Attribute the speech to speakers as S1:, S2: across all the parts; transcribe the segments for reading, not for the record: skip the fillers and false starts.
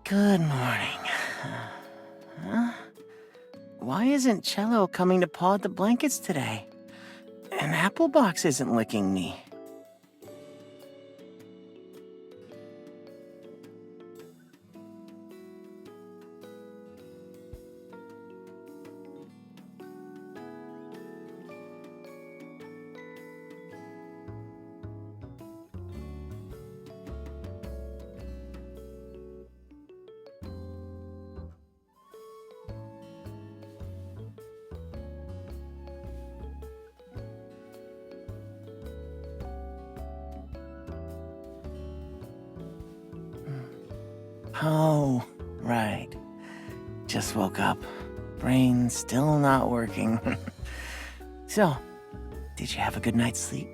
S1: Good morning. Huh? Why isn't Cello coming to paw at the blankets today? And Applebox isn't licking me. Oh, right. Just woke up. Brain still not working. So, did you have a good night's sleep?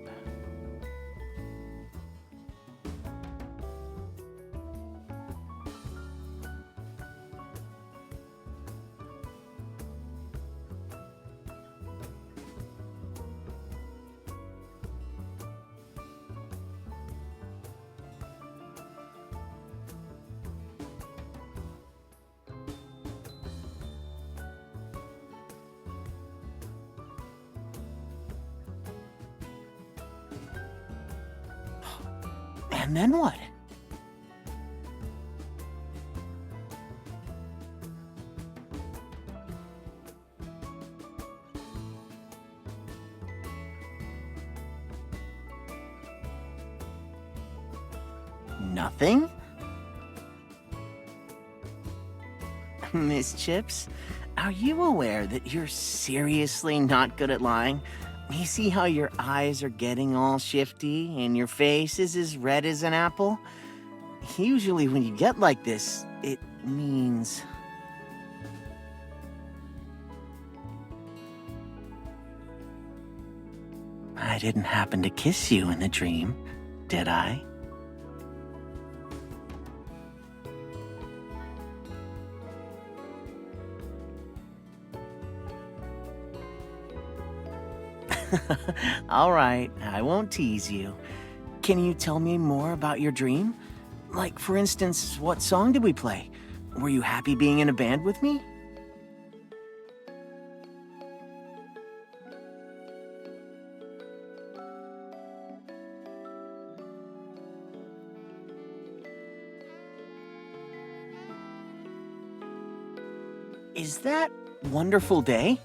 S1: And then what? Nothing? Miss Chips, are you aware that you're seriously not good at lying? You see how your eyes are getting all shifty and your face is as red as an apple? Usually when you get like this, it means... I didn't happen to kiss you in the dream, did I? All right, I won't tease you. Can you tell me more about your dream? Like, for instance, what song did we play? Were you happy being in a band with me? Is that Wonderful Day?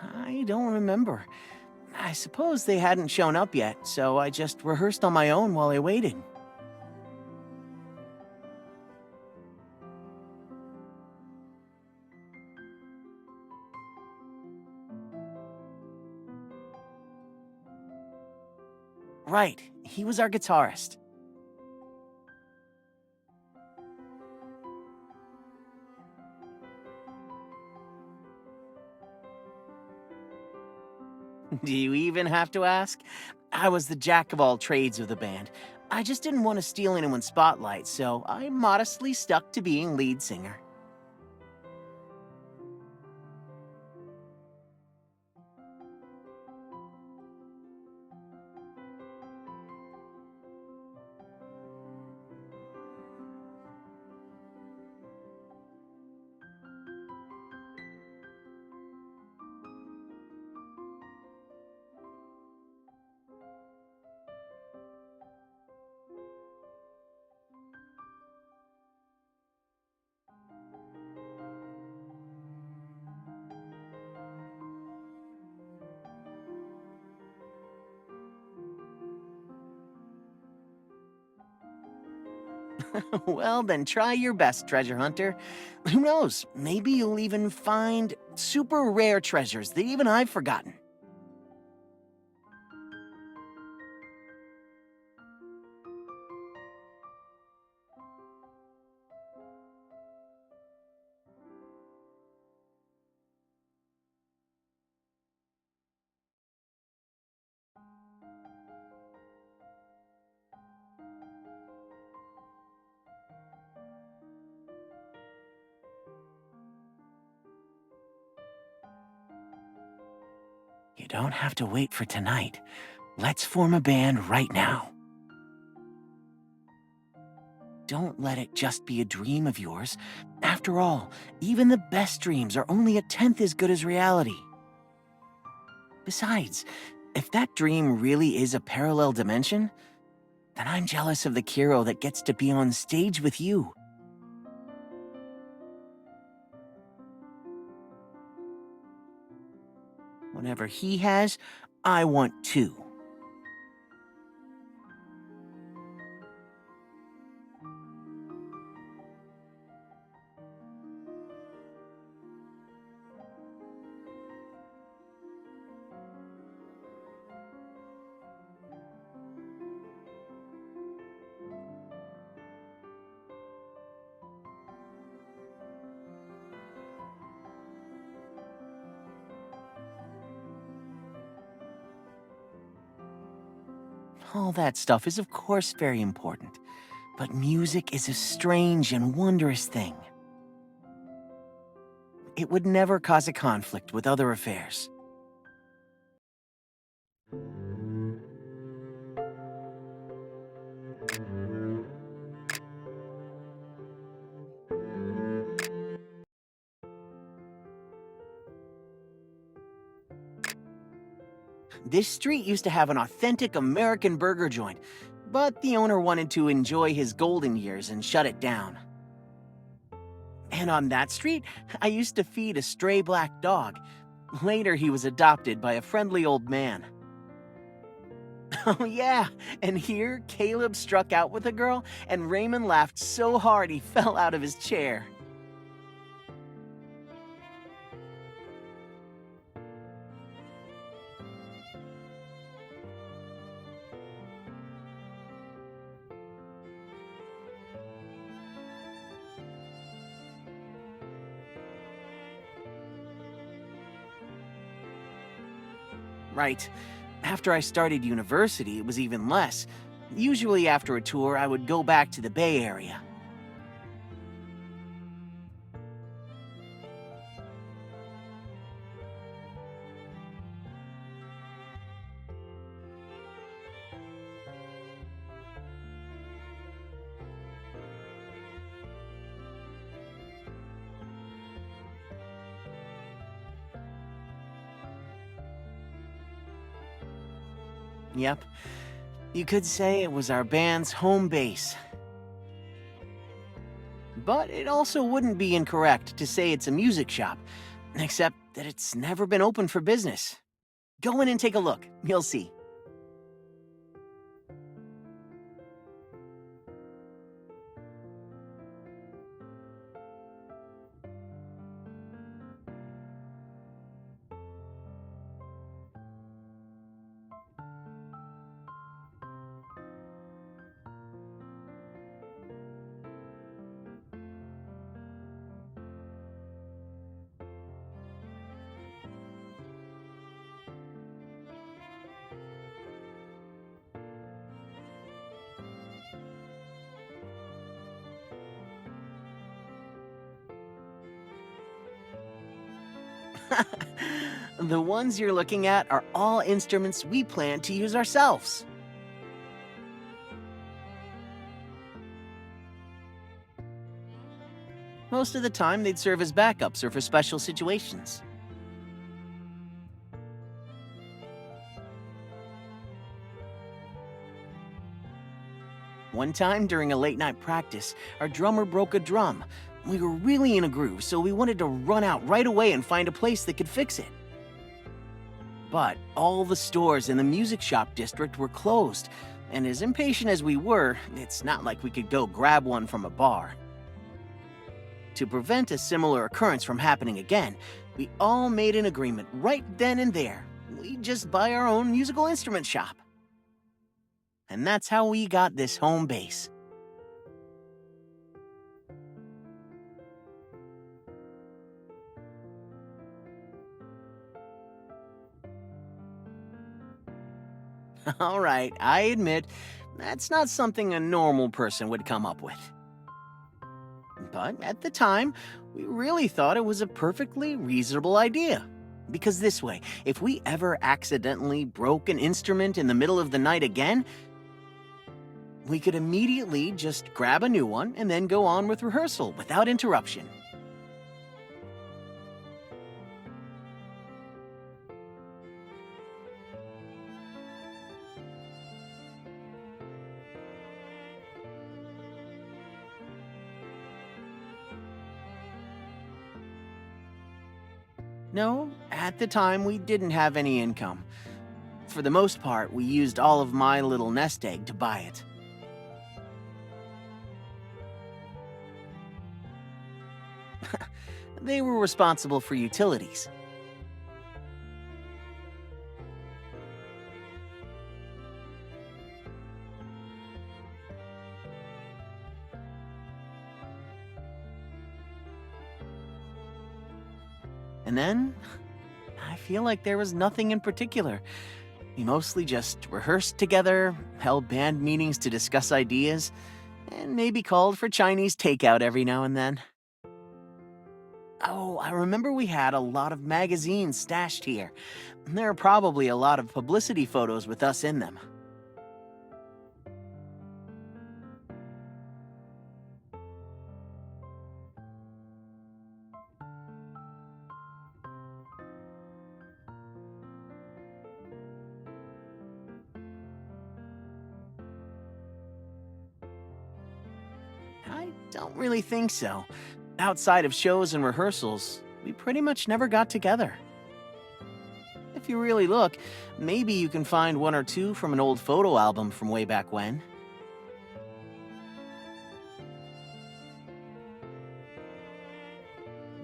S1: I don't remember. I suppose they hadn't shown up yet, so I just rehearsed on my own while I waited. Right, he was our guitarist. Do you even have to ask? I was the jack of all trades of the band. I just didn't want to steal anyone's spotlight, so I modestly stuck to being lead singer. Well, then try your best, treasure hunter. Who knows? Maybe you'll even find super rare treasures that even I've forgotten. You don't have to wait for tonight. Let's form a band right now. Don't let it just be a dream of yours. After all, even the best dreams are only a tenth as good as reality. Besides, if that dream really is a parallel dimension, then I'm jealous of the Kiro that gets to be on stage with you. Whatever he has, I want too. All that stuff is of course very important, but music is a strange and wondrous thing. It would never cause a conflict with other affairs. This street used to have an authentic American burger joint, but the owner wanted to enjoy his golden years and shut it down. And on that street, I used to feed a stray black dog. Later, he was adopted by a friendly old man. Oh yeah, and here, Caleb struck out with a girl, and Raymond laughed so hard he fell out of his chair. Right. After I started university, it was even less. Usually after a tour, I would go back to the Bay Area. Yep. You could say it was our band's home base. But it also wouldn't be incorrect to say it's a music shop, except that it's never been open for business. Go in and take a look. You'll see. The ones you're looking at are all instruments we plan to use ourselves. Most of the time, they'd serve as backups or for special situations. One time, during a late-night practice, our drummer broke a drum. We were really in a groove, so we wanted to run out right away and find a place that could fix it. But all the stores in the music shop district were closed, and as impatient as we were, it's not like we could go grab one from a bar. To prevent a similar occurrence from happening again, we all made an agreement right then and there. We'd just buy our own musical instrument shop. And that's how we got this home base. All right, I admit, that's not something a normal person would come up with. But at the time, we really thought it was a perfectly reasonable idea. Because this way, if we ever accidentally broke an instrument in the middle of the night again, we could immediately just grab a new one and then go on with rehearsal without interruption. No, at the time we didn't have any income. For the most part, we used all of my little nest egg to buy it. They were responsible for utilities. And then, I feel like there was nothing in particular. We mostly just rehearsed together, held band meetings to discuss ideas, and maybe called for Chinese takeout every now and then. Oh, I remember we had a lot of magazines stashed here. There are probably a lot of publicity photos with us in them. I don't really think so. Outside of shows and rehearsals, we pretty much never got together. If you really look, maybe you can find one or two from an old photo album from way back when.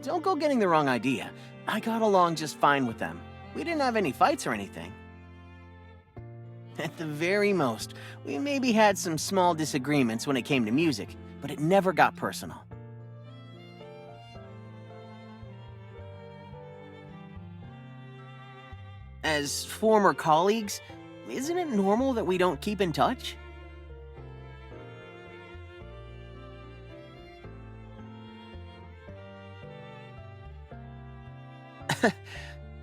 S1: Don't go getting the wrong idea. I got along just fine with them. We didn't have any fights or anything. At the very most, we maybe had some small disagreements when it came to music, but it never got personal. As former colleagues, isn't it normal that we don't keep in touch?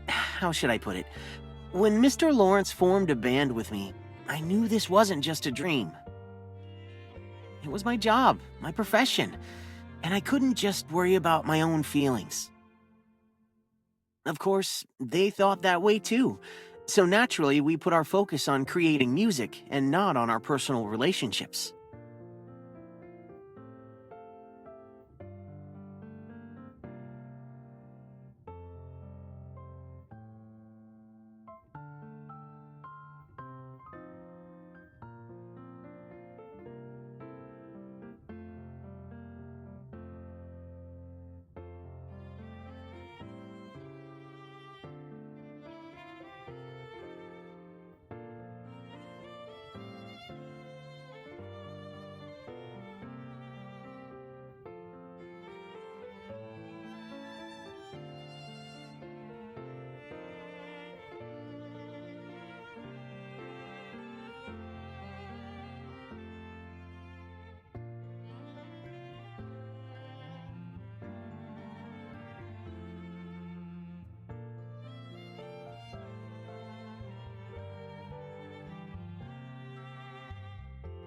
S1: How should I put it? When Mr. Lawrence formed a band with me, I knew this wasn't just a dream. It was my job, my profession, and I couldn't just worry about my own feelings. Of course, they thought that way too, so naturally we put our focus on creating music and not on our personal relationships.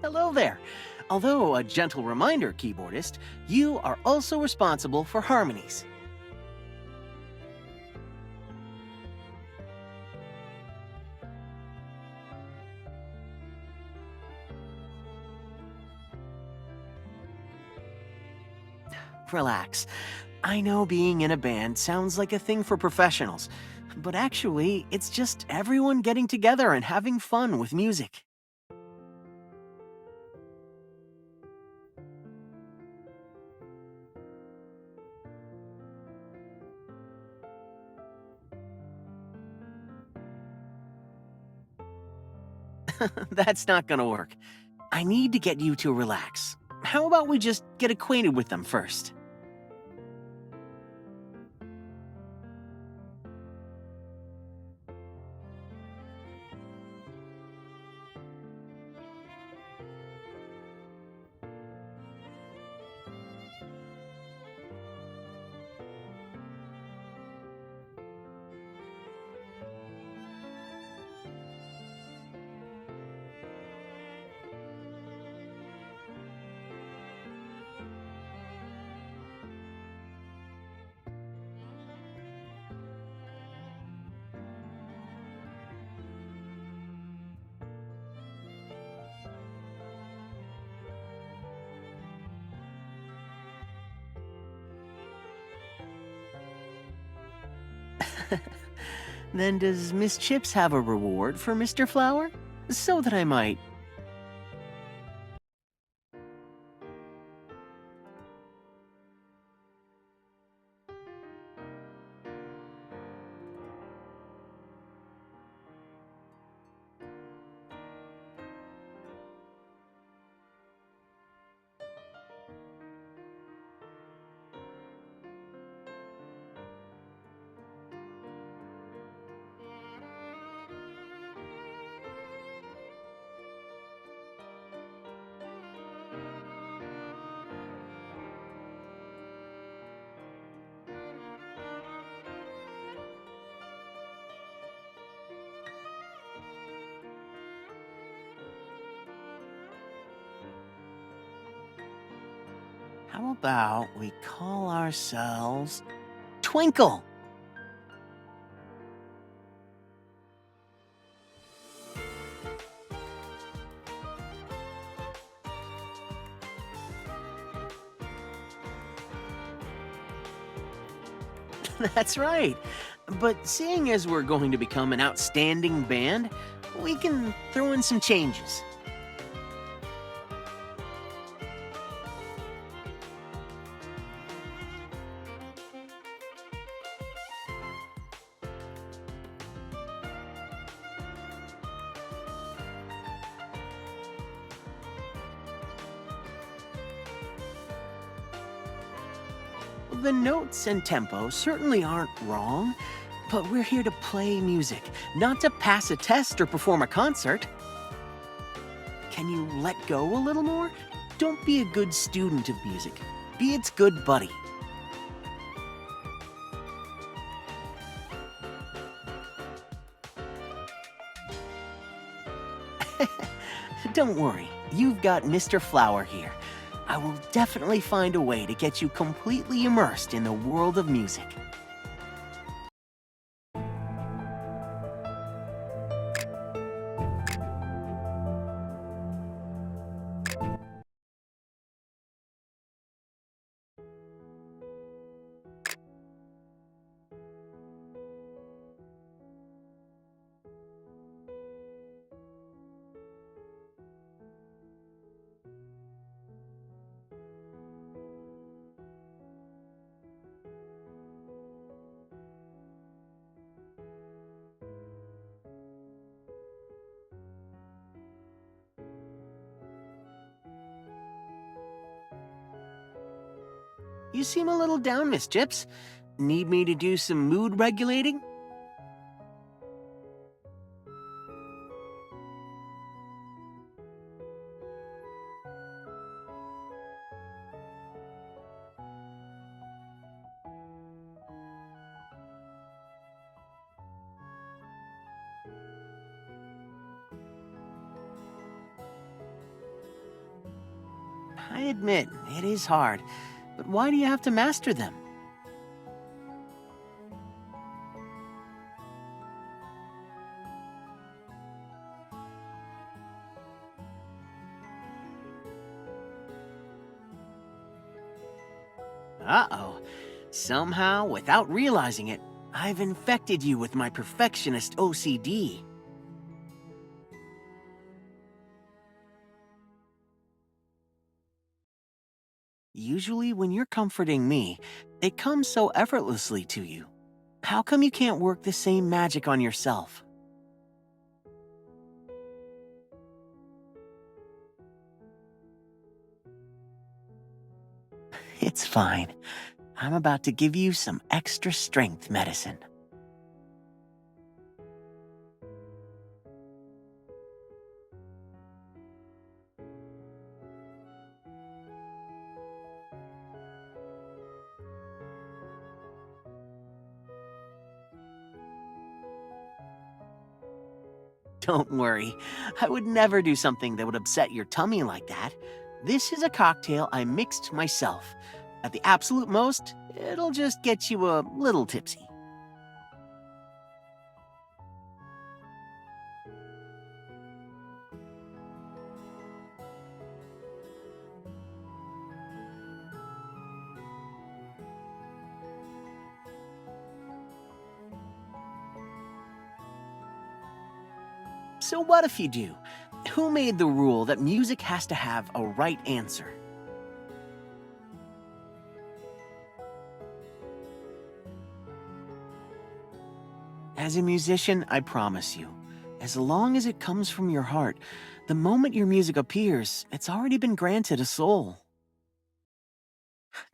S1: Hello there. Although a gentle reminder, keyboardist, you are also responsible for harmonies. Relax. I know being in a band sounds like a thing for professionals, but actually, it's just everyone getting together and having fun with music. That's not gonna work. I need to get you to relax. How about we just get acquainted with them first? Then does Miss Chips have a reward for Mr. Flower? So that I might. How about we call ourselves Twinkle? That's right. But seeing as we're going to become an outstanding band, we can throw in some changes. The notes and tempo certainly aren't wrong, but we're here to play music, not to pass a test or perform a concert. Can you let go a little more? Don't be a good student of music. Be its good buddy. Don't worry, you've got Mr. Flower here. I will definitely find a way to get you completely immersed in the world of music. You seem a little down, Miss Chips. Need me to do some mood regulating? I admit, it is hard, but why do you have to master them? Uh-oh. Somehow, without realizing it, I've infected you with my perfectionist OCD. Usually, when you're comforting me, it comes so effortlessly to you. How come you can't work the same magic on yourself? It's fine. I'm about to give you some extra strength medicine. Don't worry, I would never do something that would upset your tummy like that. This is a cocktail I mixed myself. At the absolute most, it'll just get you a little tipsy. So what if you do? Who made the rule that music has to have a right answer? As a musician, I promise you, as long as it comes from your heart, the moment your music appears, it's already been granted a soul.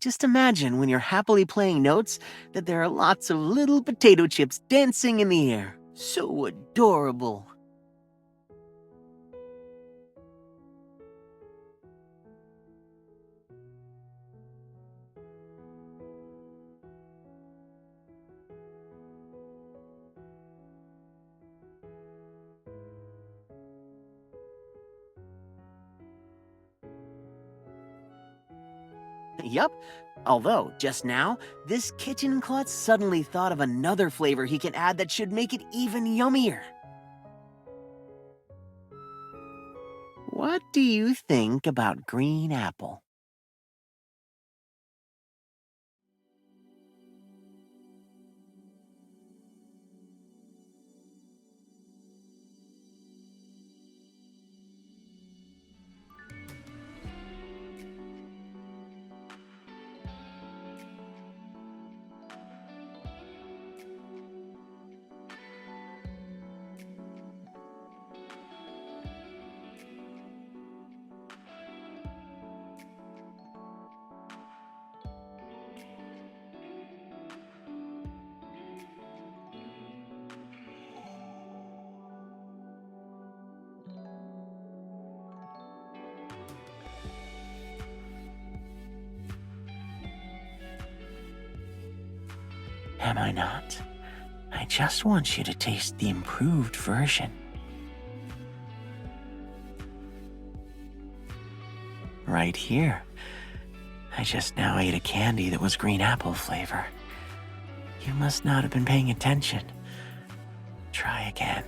S1: Just imagine when you're happily playing notes that there are lots of little potato chips dancing in the air. So adorable. Yup. Although, just now, this kitchen klutz suddenly thought of another flavor he can add that should make it even yummier. What do you think about green apple? Am I not? I just want you to taste the improved version. Right here. I just now ate a candy that was green apple flavor. You must not have been paying attention. Try again.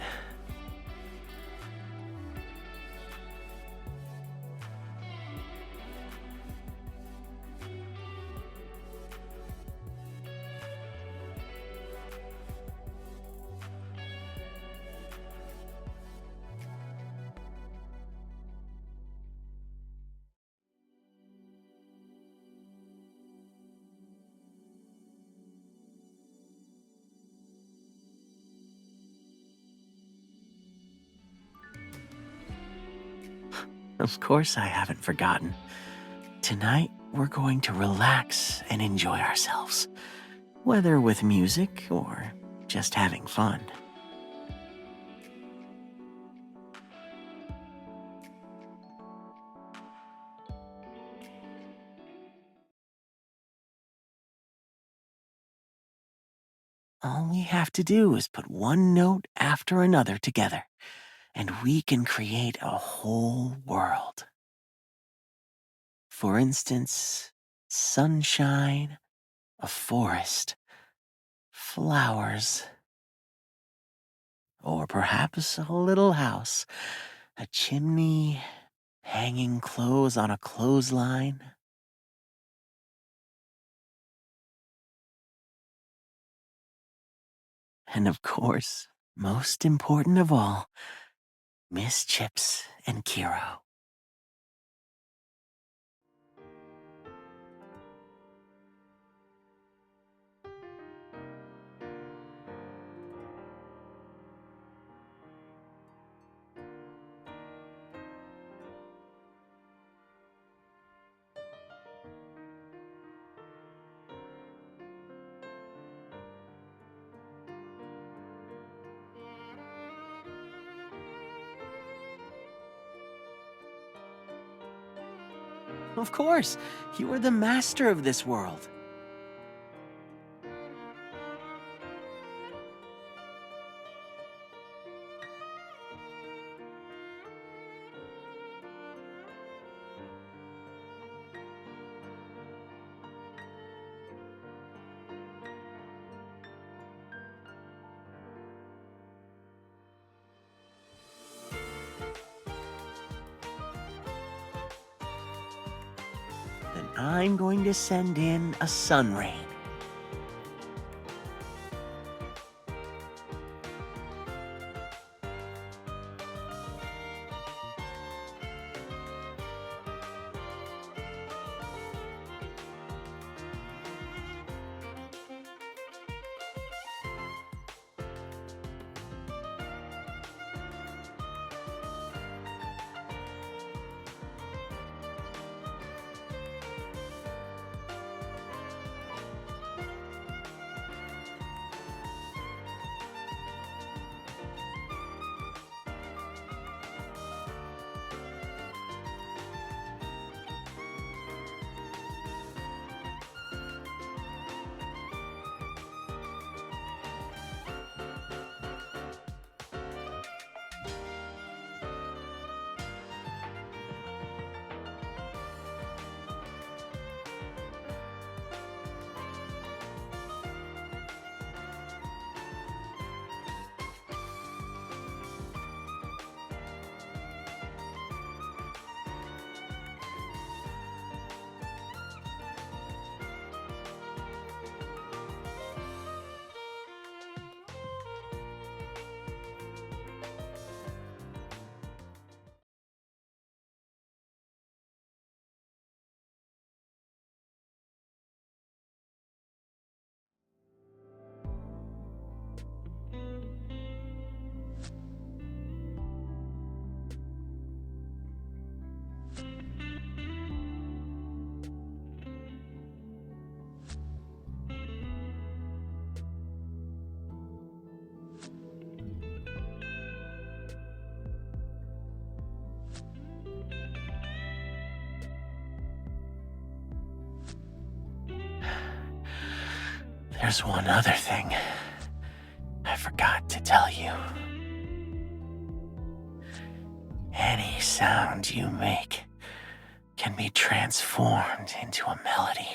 S1: Of course I haven't forgotten. Tonight, we're going to relax and enjoy ourselves, whether with music or just having fun. All we have to do is put one note after another together, and we can create a whole world. For instance, sunshine, a forest, flowers, or perhaps a little house, a chimney, hanging clothes on a clothesline. And of course, most important of all, Miss Chips and Kiro. Of course, you are the master of this world. Then I'm going to send in a sun rain. There's one other thing I forgot to tell you. Any sound you make can be transformed into a melody.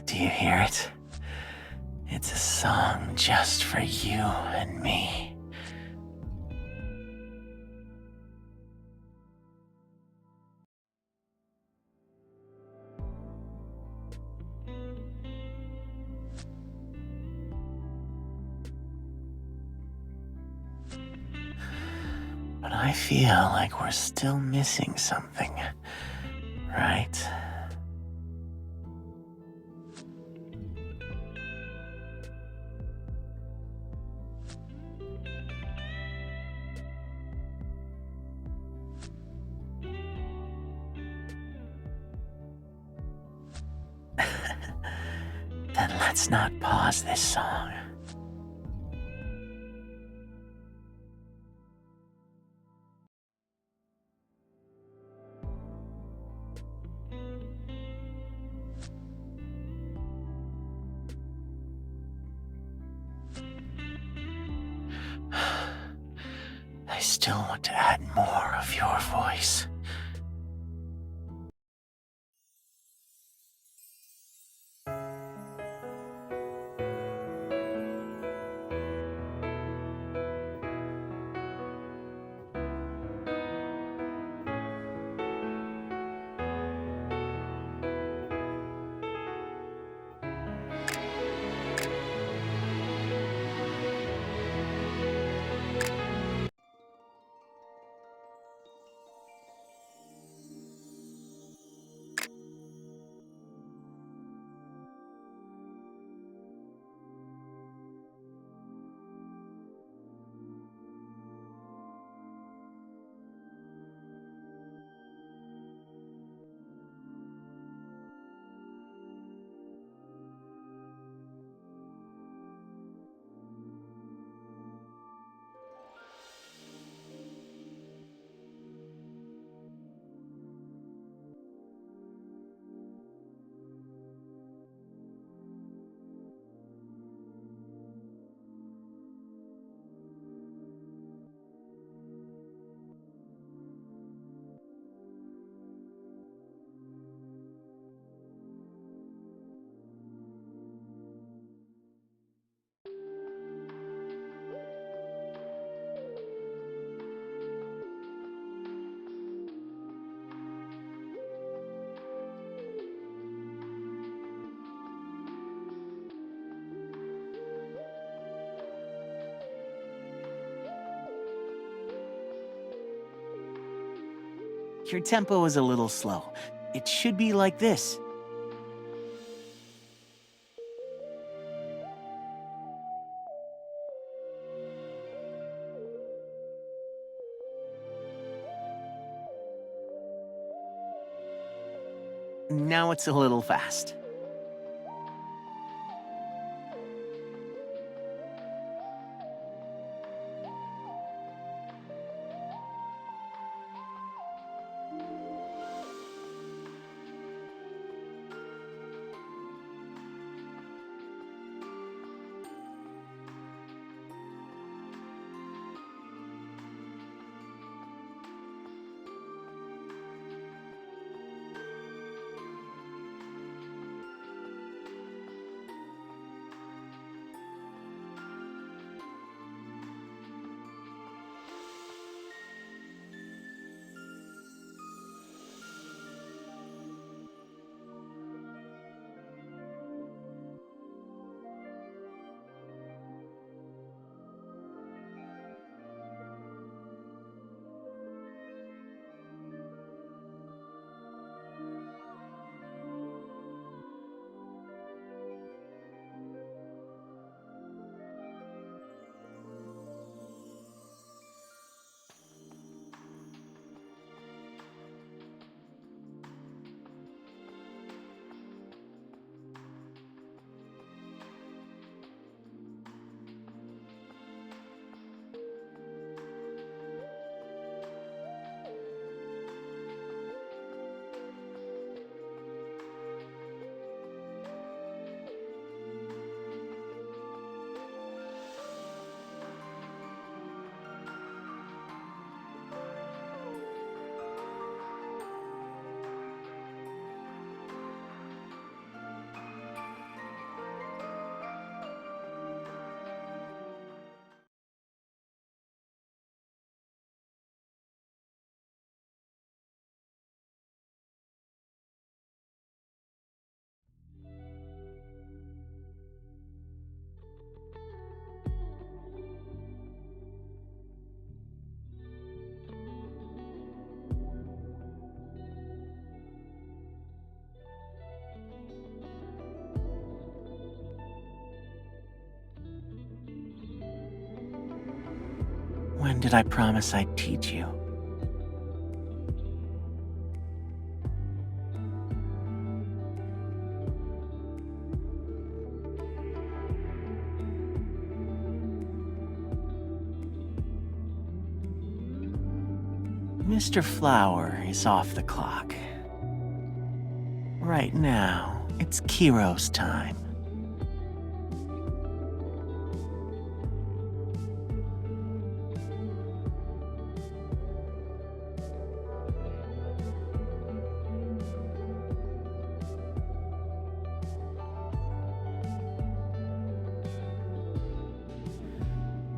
S1: Do you hear it? It's a song just for you and me. But I feel like we're still missing something, right? Then let's not pause this song. I still want to add more of your voice. Your tempo is a little slow. It should be like this. Now it's a little fast. When did I promise I'd teach you? Mr. Flower is off the clock. Right now, it's Kiro's time.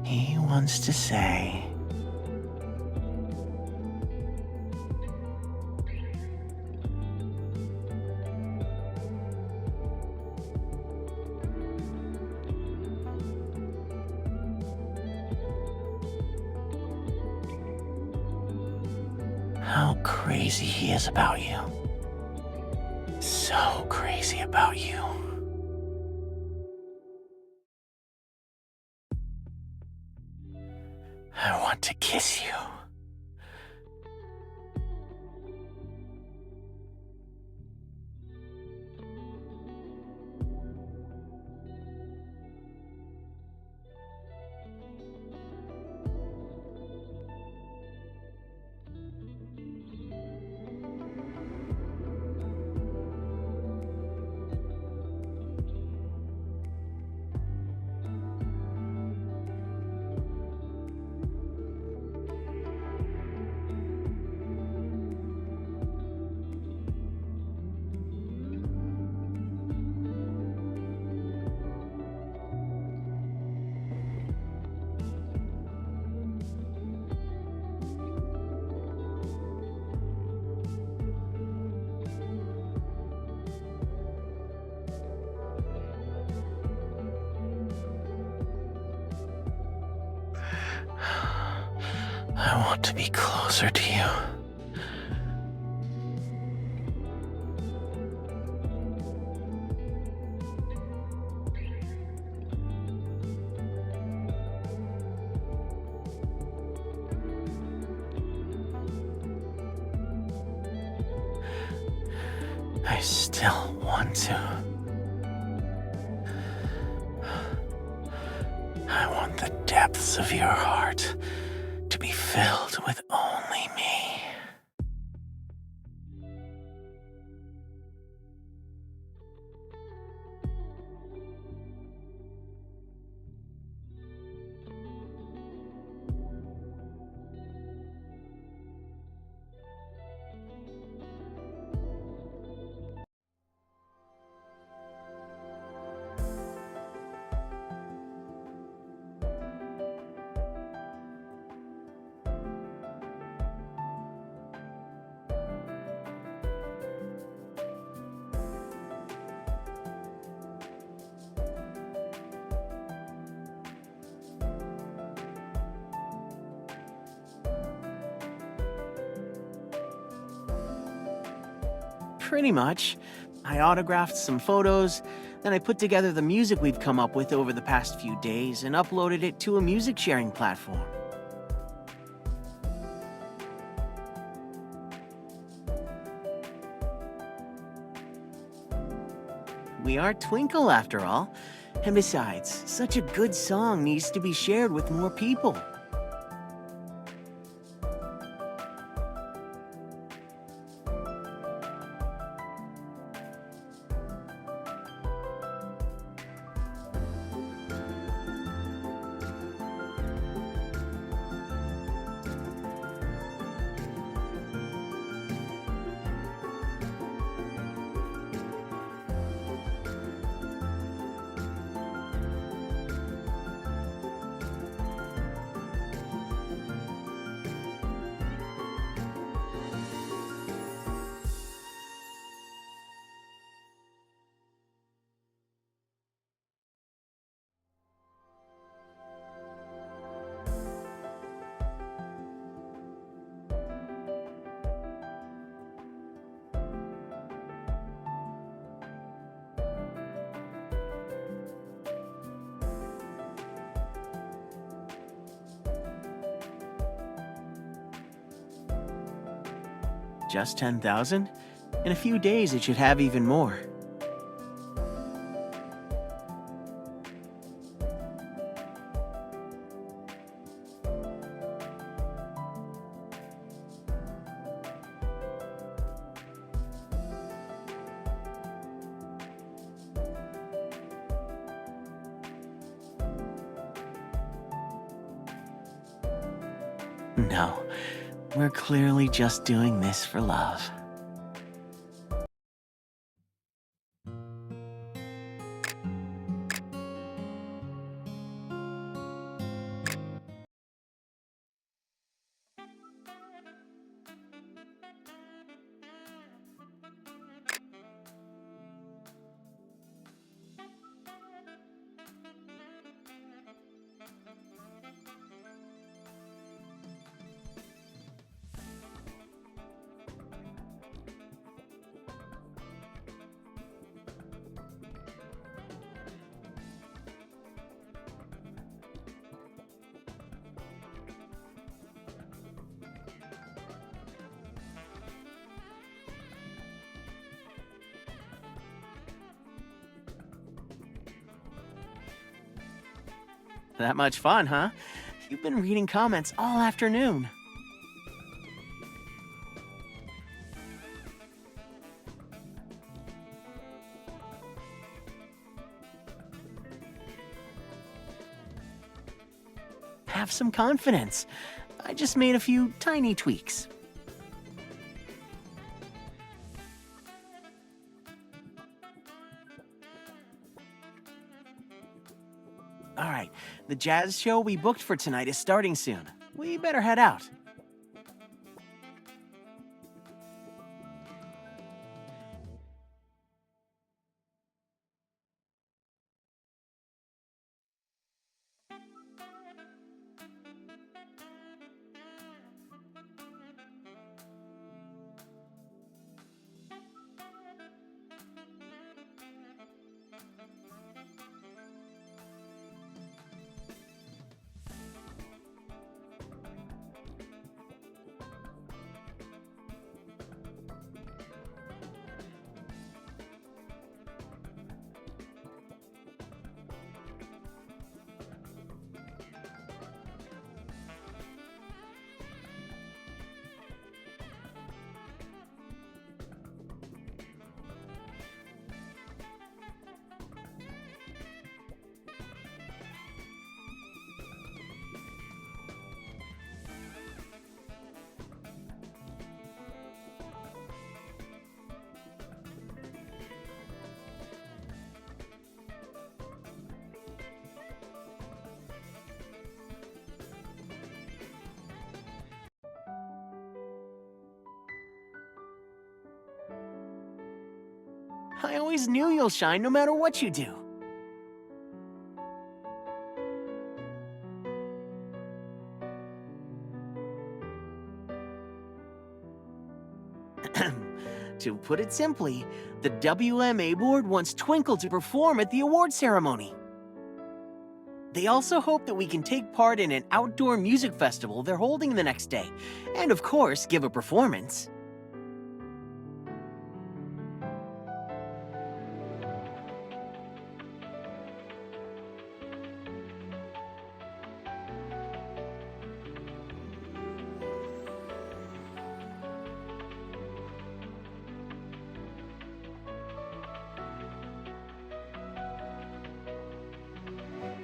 S1: He wants to say, how crazy he is about you. So crazy about you. I want to kiss you. I want to be closer to you. I still want to. I want the depths of your heart to be filled with only me. Pretty much. I autographed some photos, then I put together the music we've come up with over the past few days and uploaded it to a music sharing platform. We are Twinkle after all. And besides, such a good song needs to be shared with more people. Just 10,000? In a few days, it should have even more. No, we're clearly just doing this for love. That much fun, huh? You've been reading comments all afternoon. Have some confidence. I just made a few tiny tweaks. All right, the jazz show we booked for tonight is starting soon. We better head out. I always knew you'll shine no matter what you do. To put it simply, the WMA board wants Twinkle to perform at the award ceremony. They also hope that we can take part in an outdoor music festival they're holding the next day, and of course, give a performance.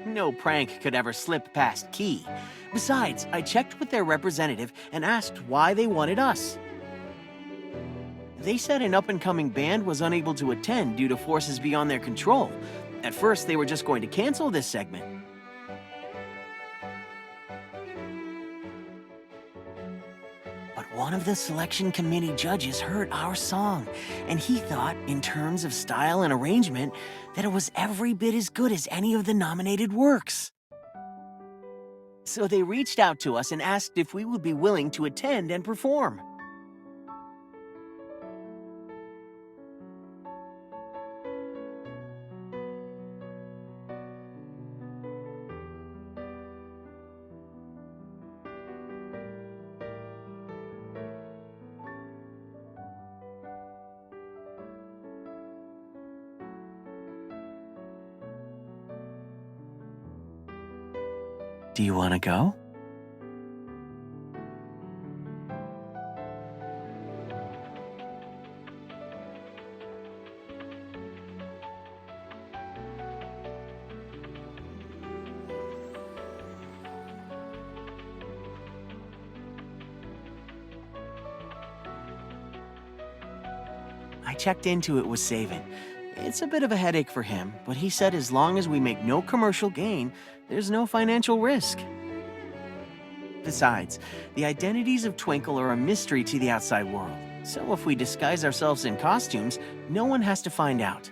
S1: No prank could ever slip past Key. Besides, I checked with their representative and asked why they wanted us. They said an up-and-coming band was unable to attend due to forces beyond their control. At first, they were just going to cancel this segment. But one of the selection committee judges heard our song, and he thought, in terms of style and arrangement, that it was every bit as good as any of the nominated works. So they reached out to us and asked if we would be willing to attend and perform. Do you want to go? I checked into it with Savin. It's a bit of a headache for him, but he said as long as we make no commercial gain, there's no financial risk. Besides, the identities of Twinkle are a mystery to the outside world, so if we disguise ourselves in costumes, no one has to find out.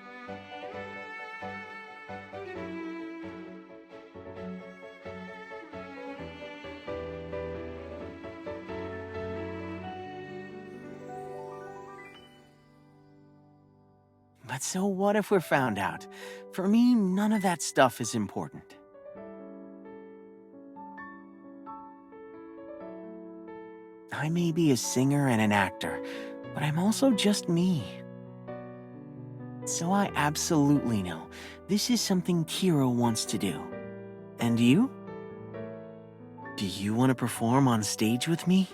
S1: But so what if we're found out? For me, none of that stuff is important. I may be a singer and an actor, but I'm also just me. So I absolutely know this is something Kiro wants to do. And you? Do you want to perform on stage with me?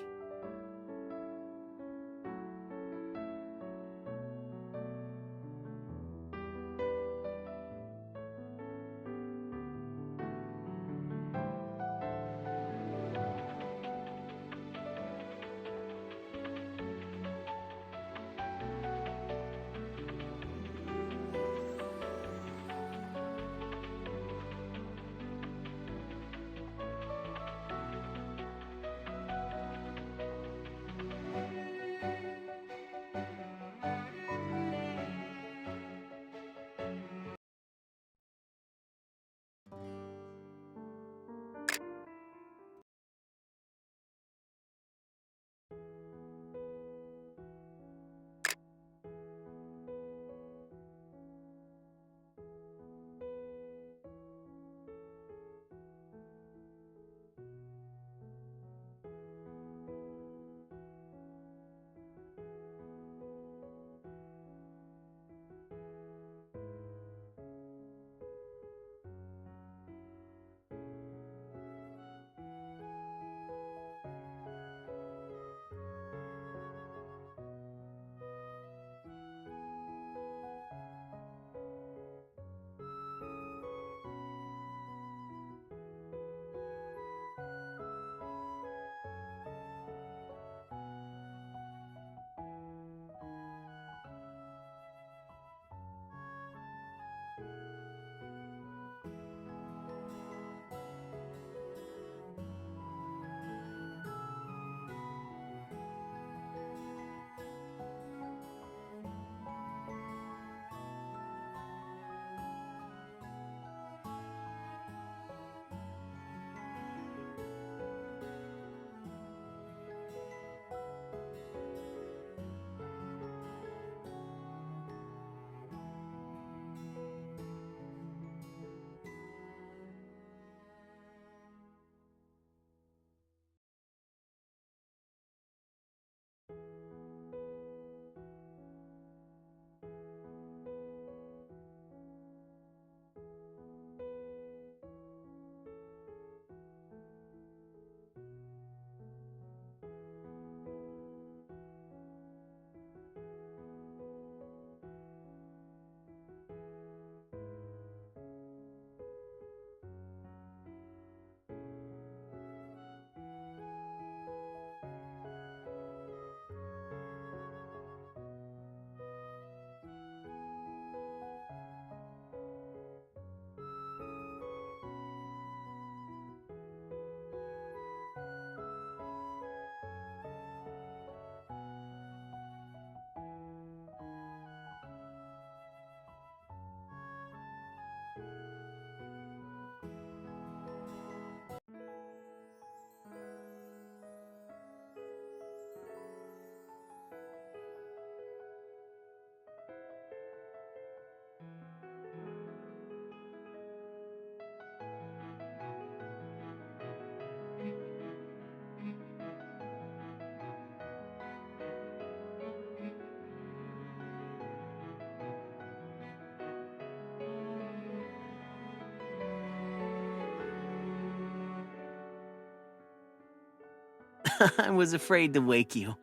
S1: I was afraid to wake you.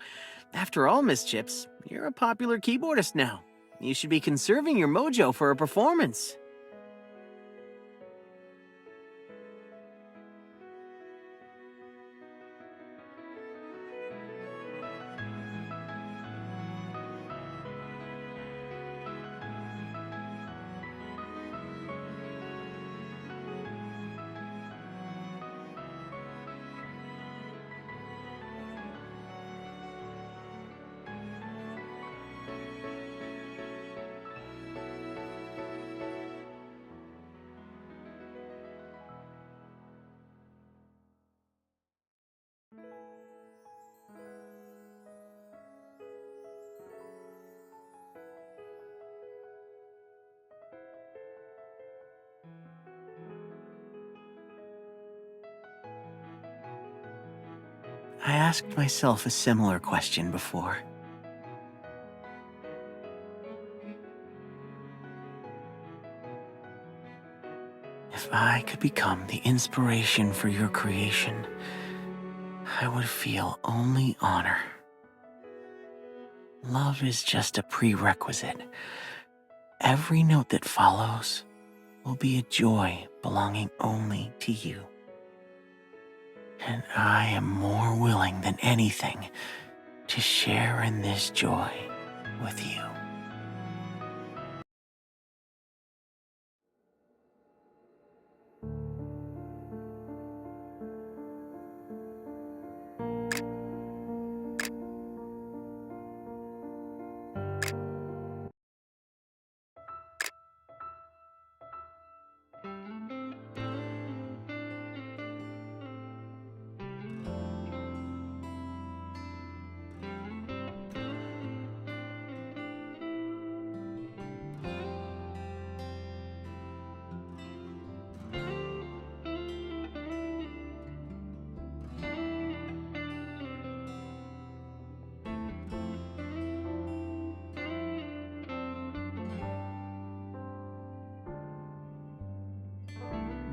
S1: After all, Miss Chips, you're a popular keyboardist now. You should be conserving your mojo for a performance. I asked myself a similar question before. If I could become the inspiration for your creation, I would feel only honor. Love is just a prerequisite. Every note that follows will be a joy belonging only to you. And I am more willing than anything to share in this joy with you.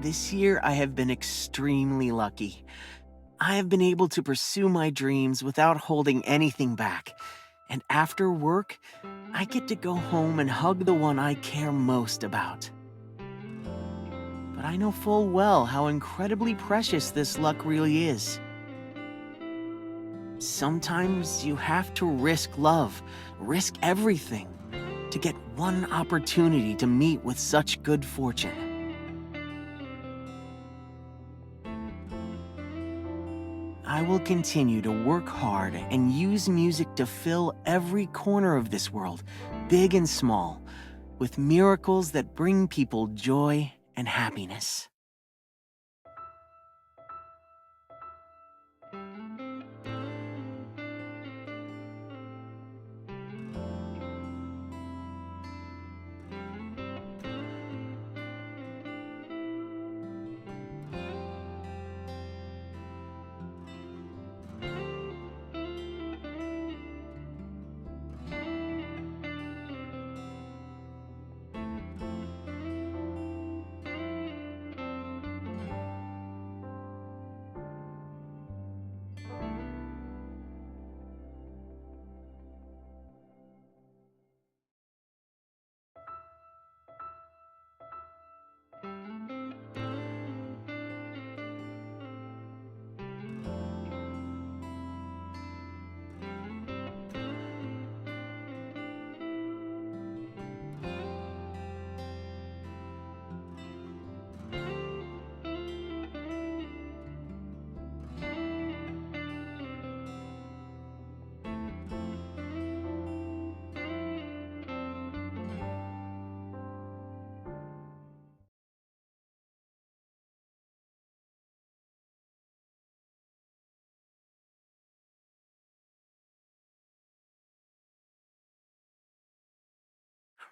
S1: This year, I have been extremely lucky. I have been able to pursue my dreams without holding anything back. And after work, I get to go home and hug the one I care most about. But I know full well how incredibly precious this luck really is. Sometimes you have to risk love, risk everything, to get one opportunity to meet with such good fortune. I will continue to work hard and use music to fill every corner of this world, big and small, with miracles that bring people joy and happiness.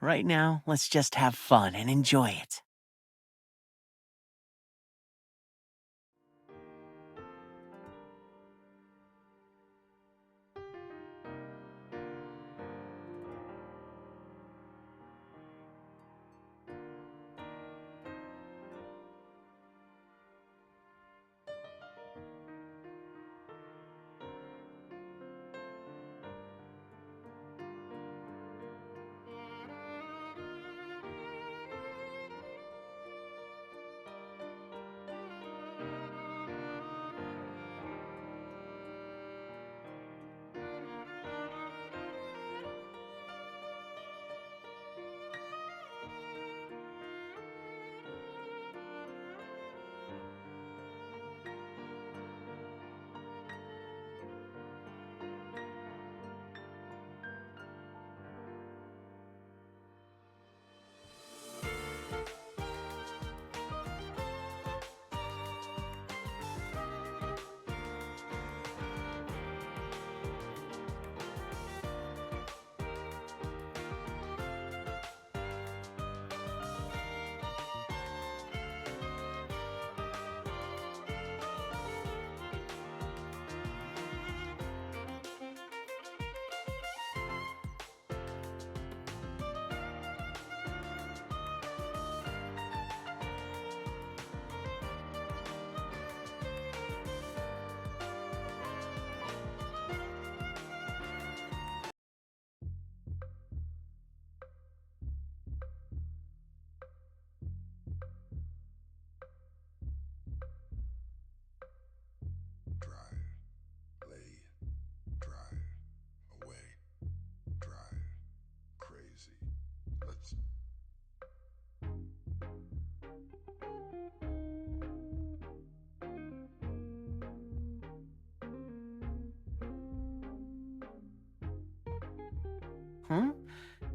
S1: Right now, let's just have fun and enjoy it.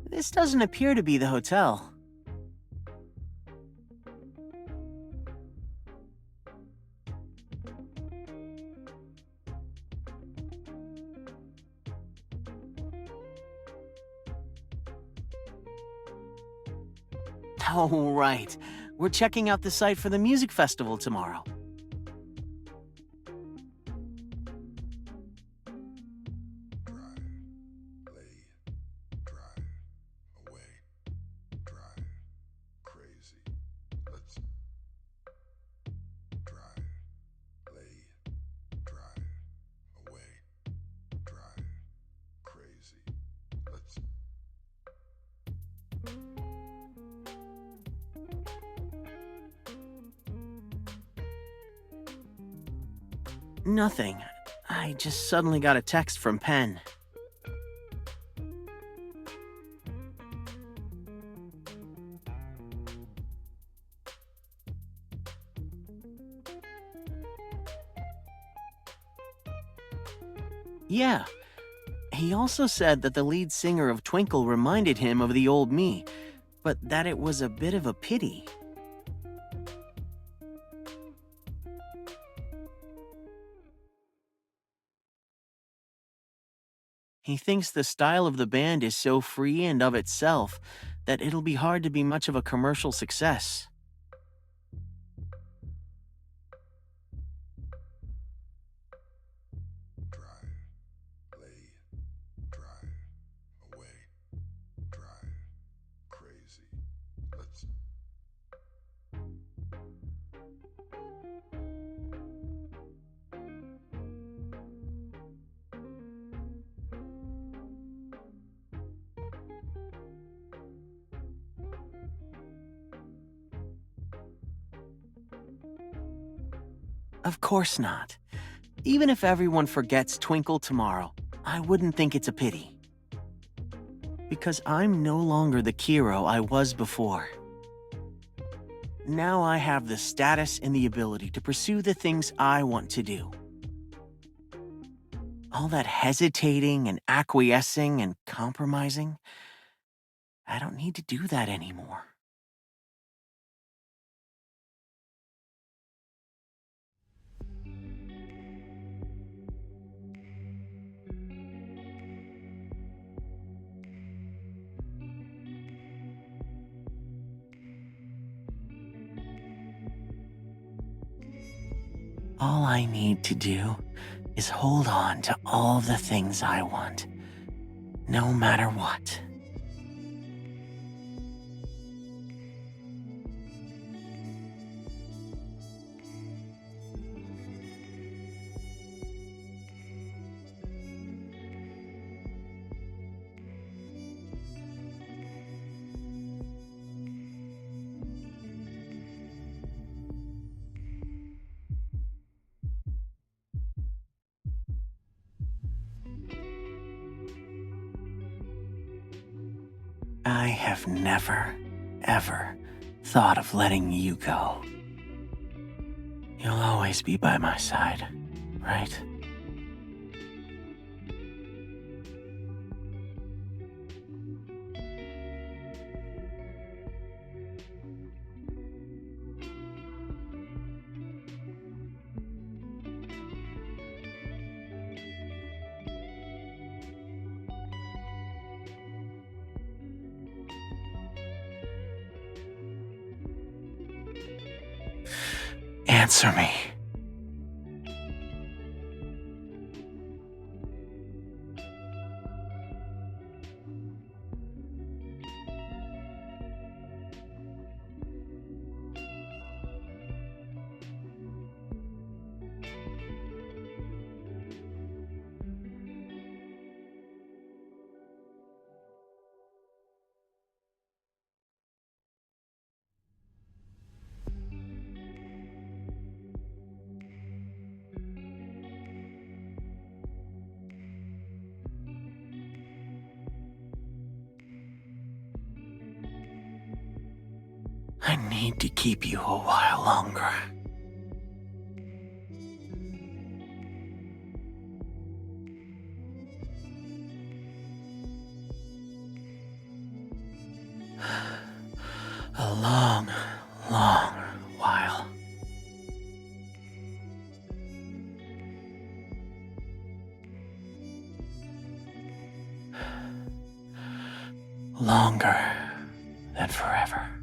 S1: This doesn't appear to be the hotel. Oh, right. We're checking out the site for the music festival tomorrow. Nothing. I just suddenly got a text from Penn. Yeah. He also said that the lead singer of Twinkle reminded him of the old me, but that it was a bit of a pity. He thinks the style of the band is so free and of itself that it'll be hard to be much of a commercial success. Of course not. Even if everyone forgets Twinkle tomorrow, I wouldn't think it's a pity. Because I'm no longer the Kiro I was before. Now I have the status and the ability to pursue the things I want to do. All that hesitating and acquiescing and compromising, I don't need to do that anymore. All I need to do is hold on to all the things I want, no matter what. I have never, ever thought of letting you go. You'll always be by my side, right? Answer me. I need to keep you a while longer. A long, long while. Longer than forever.